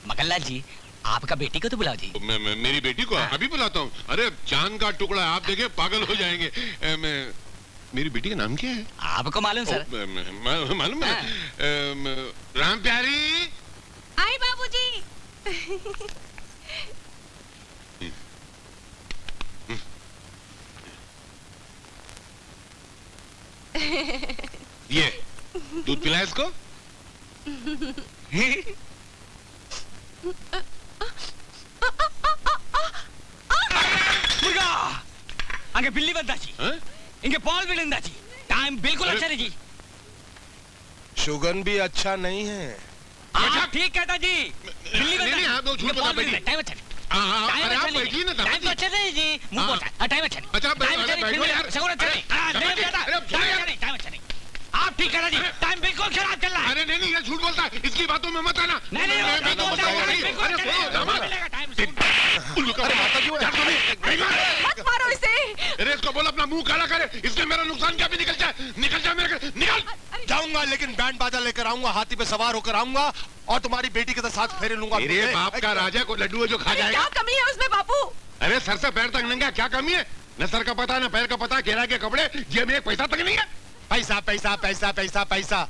मगनलाल जी, आपका बेटी को तो बुलाओ जी। मेरी बेटी को अभी बुलाता हूँ। अरे चांद का टुकड़ा, आप देखे पागल हो जाएंगे। मेरी बेटी का नाम क्या है? आपको मालूम सर? मालूम है। राम प्यारी। आई बाबूजी। ये दूध पिलाए इसको। मुर्गा आगे बिल्ली बनता जी, इनके पॉल भी लेंदा जी। टाइम बिल्कुल अच्छा नहीं जी। शुगन भी अच्छा नहीं है। आप ठीक कहता जी। बिल्ली बनता। नहीं आप लोग झूठ बता बैठिए। टाइम अच्छा नहीं। अरे आप बैठिए ना। टाइम तो अच्छा नहीं जी। मुंह बोलता। टाइम अच्छा नहीं। अच्छा टाइम अच्छा नहीं यार। सगुन अच्छा नहीं। टाइम अच्छा नहीं। आप ठीक कहता जी। टाइम बिल्कुल खराब चल रहा है। अरे नहीं ये झूठ बोलता है। इसकी बातों में मत आना। नहीं मत मारो इसे। अरे इसको बोल अपना मुंह काला करे। इससे मेरा नुकसान क्या भी निकल जाए। निकल जाए मेरे घर। निकल जाऊंगा, लेकिन बैंड बाजा लेकर आऊंगा, हाथी पे सवार होकर आऊंगा और तुम्हारी बेटी के साथ फेरे लूंगा। मेरे बाप का राजा को लड्डू है जो खा जाएगा। क्या कमी है उसमें बापू? अरे सर से पैर तक नंगा, क्या कमी है? न सर का पता न पैर का पता, केरा के कपड़े, जेब में एक पैसा तक नहीं है। पैसा पैसा पैसा पैसा पैसा,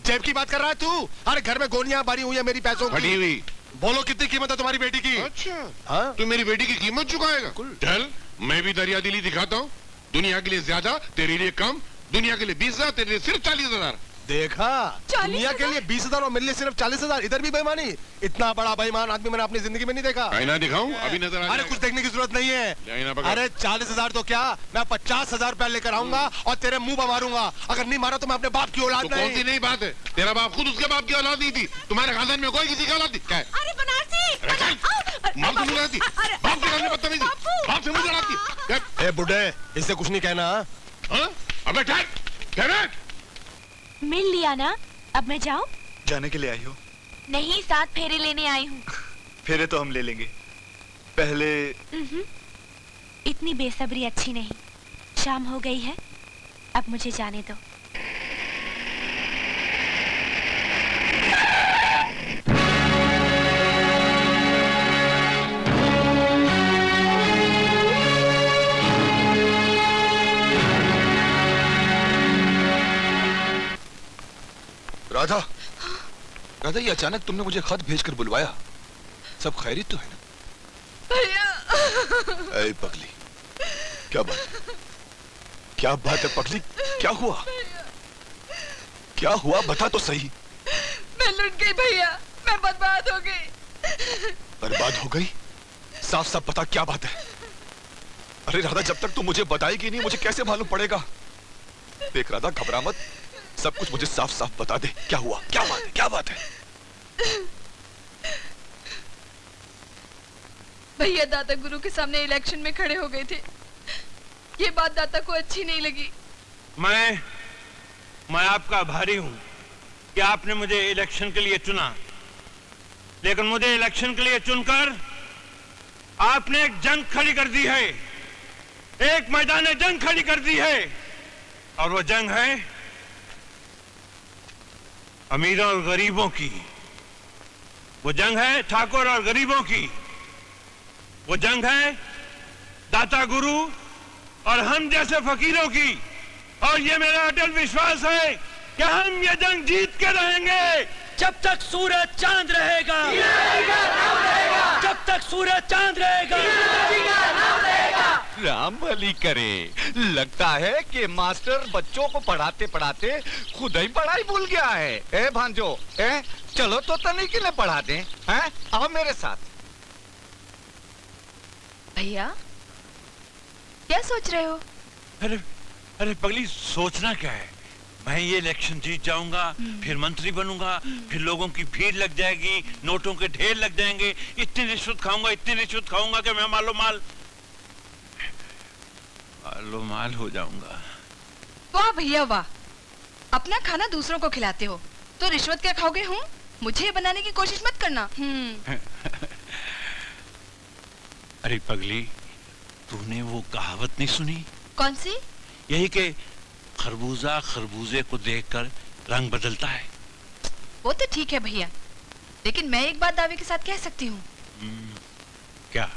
जेब की बात कर रहा है तू? अरे घर में गोनियां भरी हुई है मेरी पैसों की। फटी हुई। बोलो कितनी कीमत है तुम्हारी बेटी की? अच्छा हाँ? तू मेरी बेटी की कीमत चुकाएगा? चल मैं भी दरिया दिली दिखाता हूँ। दुनिया के लिए ज्यादा, तेरे लिए कम। दुनिया के लिए 20,000, तेरे लिए सिर्फ 40,000। देखा, दुनिया के लिए 20,000 और मेरे लिए सिर्फ 40,000। इधर भी बेईमानी। इतना बड़ा बेईमान आदमी मैंने अपनी जिंदगी में नहीं देखा। ना दिखाऊं? अभी नजर आ। अरे कुछ देखने की जरूरत नहीं है। अरे 40,000 तो क्या, मैं 50,000 रुपया लेकर आऊंगा और तेरे मुंह पर मारूंगा। अगर नहीं मारा तो मैं अपने बाप की औलाद नहीं। कौन सी नई बात है? तेरा बाप खुद उसके बाप की औलाद नहीं थी। तुम्हारे खानदान में कोई किसी की औलाद नहीं। अरे बनारसी। बाप से मुझे लड़ाती, बाप के घर में बदतमीजी, बाप से मुझे लड़ाती। ए बुड्ढे, इससे कुछ नहीं कहना। अबे ठहर, ठहर। मिल लिया ना, अब मैं जाऊं? जाने के लिए आई हो? नहीं, 7 फेरे लेने आई हूँ। फेरे तो हम ले लेंगे, पहले। इतनी बेसब्री अच्छी नहीं। शाम हो गई है, अब मुझे जाने दो। राधा, राधा, ये अचानक तुमने मुझे खत भेजकर बुलवाया। सब खैरियत तो है ना? भैया। ऐ पगली, क्या बात? क्या बात है पगली? क्या हुआ? क्या हुआ बता तो सही। मैं लुट गई भैया, मैं बर्बाद हो गई। बर्बाद हो गई? साफ साफ बता क्या बात है। अरे राधा, जब तक तू मुझे बताएगी नहीं मुझे कैसे मालूम पड़ेगा? देख राधा, घबरा मत, सब कुछ मुझे साफ साफ बता दे। क्या हुआ? क्या बात है? क्या बात है? भैया दादा गुरु के सामने इलेक्शन में खड़े हो गए थे। ये बात दादा को अच्छी नहीं लगी। मैं आपका आभारी हूं कि आपने मुझे इलेक्शन के लिए चुना, लेकिन मुझे इलेक्शन के लिए चुनकर आपने एक जंग खड़ी कर दी है, एक मैदान जंग खड़ी कर दी है। और वो जंग है अमीरों और गरीबों की। वो जंग है ठाकुर और गरीबों की। वो जंग है दाता गुरु और हम जैसे फकीरों की। और ये मेरा अटल विश्वास है कि हम ये जंग जीत के रहेंगे। जब तक सूरज चांद रहेगा, जब तक सूरज चांद रहेगा, राम भली करे। लगता है कि मास्टर बच्चों को पढ़ाते पढ़ाते खुद ही पढ़ाई भूल गया है। ए भांजो, चलो तो तनी के लिए पढ़ा दें। हैं? आओ मेरे साथ। भैया क्या सोच रहे हो? अरे पगली, सोचना क्या है? मैं ये इलेक्शन जीत जाऊंगा, फिर मंत्री बनूंगा, फिर लोगों की भीड़ लग जाएगी, नोटों के ढेर लग जाएंगे, इतनी रिश्वत खाऊंगा कि मैं मालो माल हो जाऊंगा। वाह भैया वाह, अपना खाना दूसरों को खिलाते हो तो रिश्वत क्या खाओगे? हूँ मुझे बनाने की कोशिश मत करना। अरे पगली, तूने वो कहावत नहीं सुनी? कौन सी? यही कि खरबूजा खरबूजे को देखकर रंग बदलता है। वो तो ठीक है भैया, लेकिन मैं एक बात दावे के साथ कह सकती हूँ। क्या?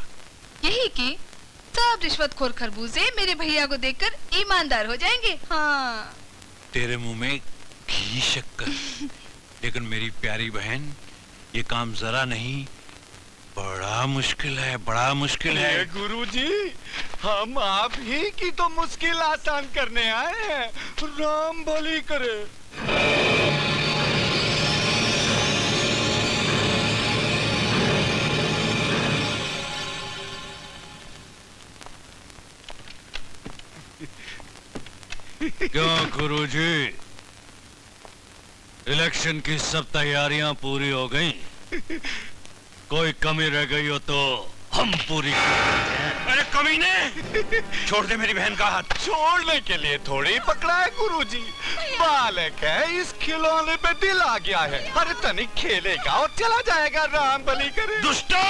यही कि सब रिश्वतखोर खरबूजे मेरे भैया को देखकर ईमानदार हो जाएंगे। हाँ। तेरे मुंह में घी शक्कर। लेकिन मेरी प्यारी बहन, ये काम जरा नहीं, बड़ा मुश्किल है, बड़ा मुश्किल है। गुरुजी, हम आप ही की तो मुश्किल आसान करने आए हैं। राम भली करे। क्यों गुरुजी, इलेक्शन की सब तैयारियां पूरी हो गई? कोई कमी रह गई हो तो हम पूरी कर देते हैं। अरे कमीने, छोड़ दे मेरी बहन का हाथ। छोड़ने के लिए थोड़ी पकड़ा है गुरुजी, बालक है, इस खिलौने पे दिल आ गया है। अरे तनिक खेलेगा और चला जाएगा। राम भली करे। दुष्टो,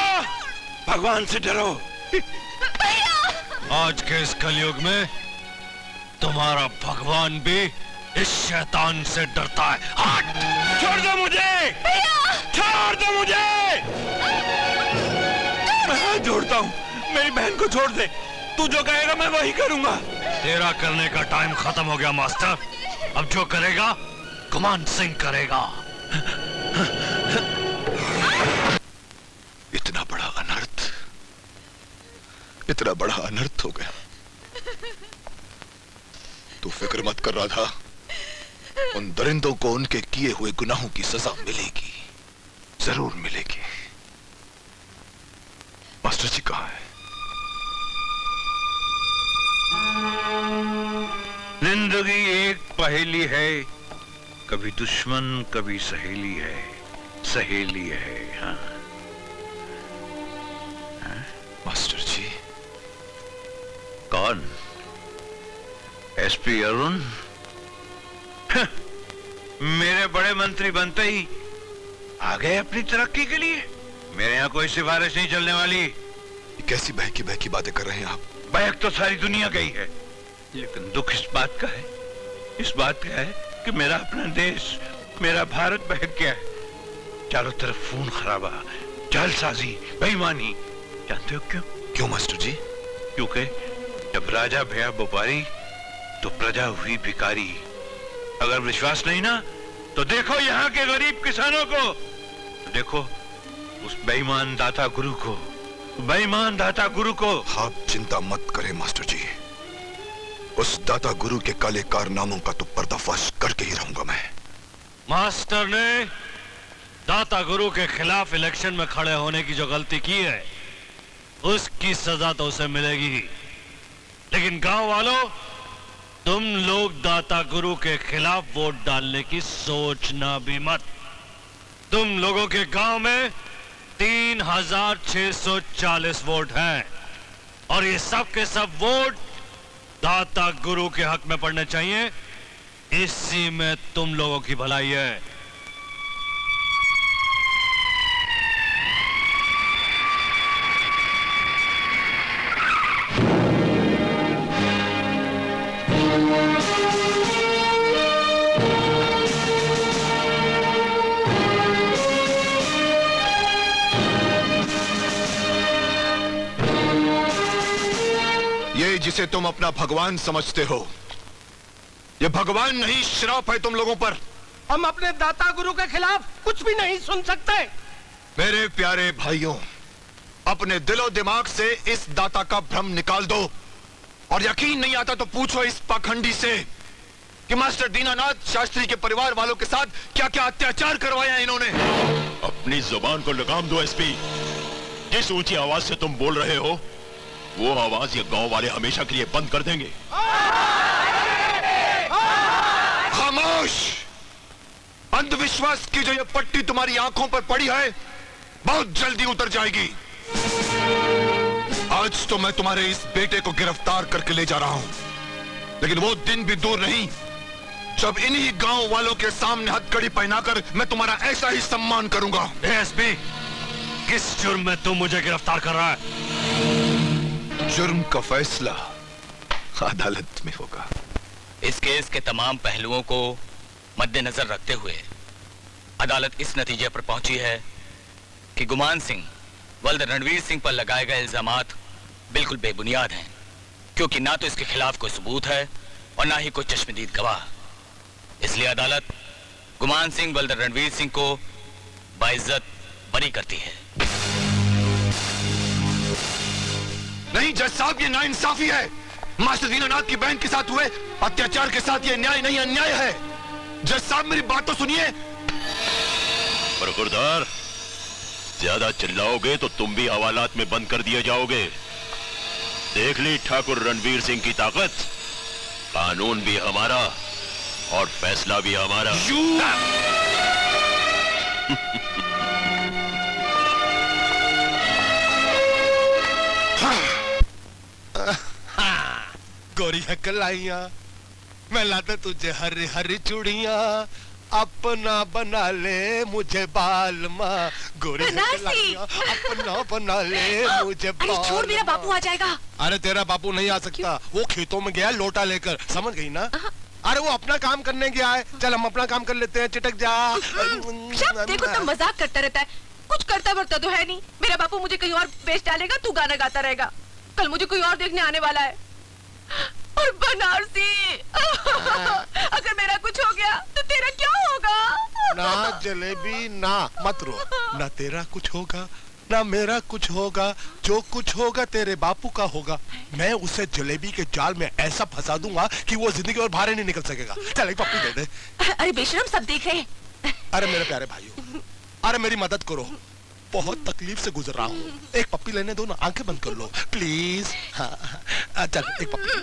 भगवान से डरो। आज के इस कलयुग में तुम्हारा भगवान भी इस शैतान से डरता है। हट! छोड़ दो मुझे, छोड़ दो मुझे। मैं हाथ जोड़ता हूँ, मेरी बहन को छोड़ दे। तू जो कहेगा मैं वही करूंगा। तेरा करने का टाइम खत्म हो गया मास्टर। अब जो करेगा गुमान सिंह करेगा। इतना बड़ा अनर्थ, इतना बड़ा अनर्थ हो गया। तू फिक्र मत कर रहा था, उन दरिंदों को उनके किए हुए गुनाहों की सजा मिलेगी, जरूर मिलेगी। मास्टर जी कहाँ है? जिंदगी एक पहेली है, कभी दुश्मन कभी सहेली है, सहेली है। हाँ। मास्टर जी। कौन? एसपी अरुण? मेरे बड़े मंत्री बनते ही आ गए अपनी तरक्की के लिए। मेरे यहाँ कोई सिफारिश नहीं चलने वाली। कैसी बहकी बहकी बातें कर रहे हैं आप? बहक तो सारी दुनिया गई है, लेकिन दुख इस बात का है, इस बात का है कि मेरा अपना देश, मेरा भारत बहक गया है। चारों तरफ खून खराबा, जालसाजी, बेईमानी। जानते हो क्यों? क्यों मास्टर जी? क्योंकि जब राजा भया व्यापारी तो प्रजा हुई भिखारी। अगर विश्वास नहीं ना तो देखो यहाँ के गरीब किसानों को, देखो उस बेईमान दाता गुरु को, बेईमान दाता गुरु को। आप चिंता मत करें मास्टर जी, उस दाता गुरु के काले कारनामों का तो पर्दाफाश करके ही रहूंगा मैं। मास्टर ने दाता गुरु के खिलाफ इलेक्शन में खड़े होने की जो गलती की है उसकी सजा तो उसे मिलेगी ही। लेकिन गांव वालों, तुम लोग दाता गुरु के खिलाफ वोट डालने की सोचना भी मत। तुम लोगों के गांव में 3640 वोट हैं और ये सब के सब वोट दाता गुरु के हक में पड़ने चाहिए। इसी में तुम लोगों की भलाई है। ये जिसे तुम अपना भगवान समझते हो, ये भगवान नहीं, श्राप है तुम लोगों पर। हम अपने दाता गुरु के खिलाफ कुछ भी नहीं सुन सकते। मेरे प्यारे भाइयों, अपने दिलो दिमाग से इस दाता का भ्रम निकाल दो। और यकीन नहीं आता तो पूछो इस पाखंडी से कि मास्टर दीनानाथ शास्त्री के परिवार वालों के साथ क्या क्या अत्याचार करवाया इन्होंने। अपनी जुबान को लगाम दो एसपी। जिस ऊंची आवाज से तुम बोल रहे हो वो आवाज ये गांव वाले हमेशा के लिए बंद कर देंगे। खामोश! अंधविश्वास की जो ये पट्टी तुम्हारी आंखों पर पड़ी है बहुत जल्दी उतर जाएगी। आज तो मैं तुम्हारे इस बेटे को गिरफ्तार करके ले जा रहा हूं, लेकिन वो दिन भी दूर नहीं जब इन्हीं गांव वालों के सामने हथकड़ी पहनाकर मैं तुम्हारा ऐसा ही सम्मान करूंगा। एसपी, किस जुर्म में तुम मुझे गिरफ्तार कर रहा है? जुर्म का फैसला अदालत में होगा। इस केस के तमाम पहलुओं को मद्देनजर रखते हुए अदालत इस नतीजे पर पहुंची है कि गुमान सिंह वल्द रणवीर सिंह पर लगाए गए इल्जामात बिल्कुल बेबुनियाद हैं, क्योंकि ना तो इसके खिलाफ कोई सबूत है और ना ही कोई चश्मदीद गवाह। इसलिए अदालत गुमान सिंह वल्द रणवीर सिंह को बाइज्जत बरी करती है। नहीं जज साहब, ये नाइंसाफी है। मास्टर दीनानाथ की बहन के साथ हुए अत्याचार के साथ ये न्याय नहीं, अन्याय है। जज साहब मेरी बात तो सुनिए। बरखुरदार, ज्यादा चिल्लाओगे तो तुम भी हवालात में बंद कर दिए जाओगे। देख ली ठाकुर रणवीर सिंह की ताकत। कानून भी हमारा और फैसला भी हमारा। गोरी है कलाइया, मैं लाता तुझे हरी हरी चूड़ियां, अपना बना ले मुझे बाल माँ। गोरी है कलाइया, अपना बना ले मुझे बाल। अरे छोड़, मेरा बापू आ जाएगा। अरे तेरा बापू नहीं आ सकता, वो खेतों में गया लोटा लेकर, समझ गई ना? अरे वो अपना काम करने गया है, चल हम अपना काम कर लेते हैं, चिटक जा। देखो तो मजाक करता रहता है, कुछ करता वर्ता तो है नहीं। मेरा बापू मुझे कहीं और बेच डालेगा, तू गाना गाता रहेगा। कल मुझे कोई और देखने आने वाला है। और बनारसी, अगर मेरा कुछ हो गया तो तेरा क्या होगा? ना जलेबी, ना मत रो, ना तेरा कुछ होगा ना मेरा कुछ होगा। जो कुछ होगा तेरे बापू का होगा। मैं उसे जलेबी के जाल में ऐसा फंसा दूंगा कि वो जिंदगी और बाहर नहीं निकल सकेगा। चल एक पप्पी दे दे। अरे बेशरम, सब देख रहे हैं। अरे मेरे प्यारे भाइयों, अरे मेरी मदद करो, बहुत तकलीफ से गुजर रहा हूँ। एक पप्पी लेने दो ना, आंखें बंद कर लो प्लीज। हाँ, चल एक पप्पी।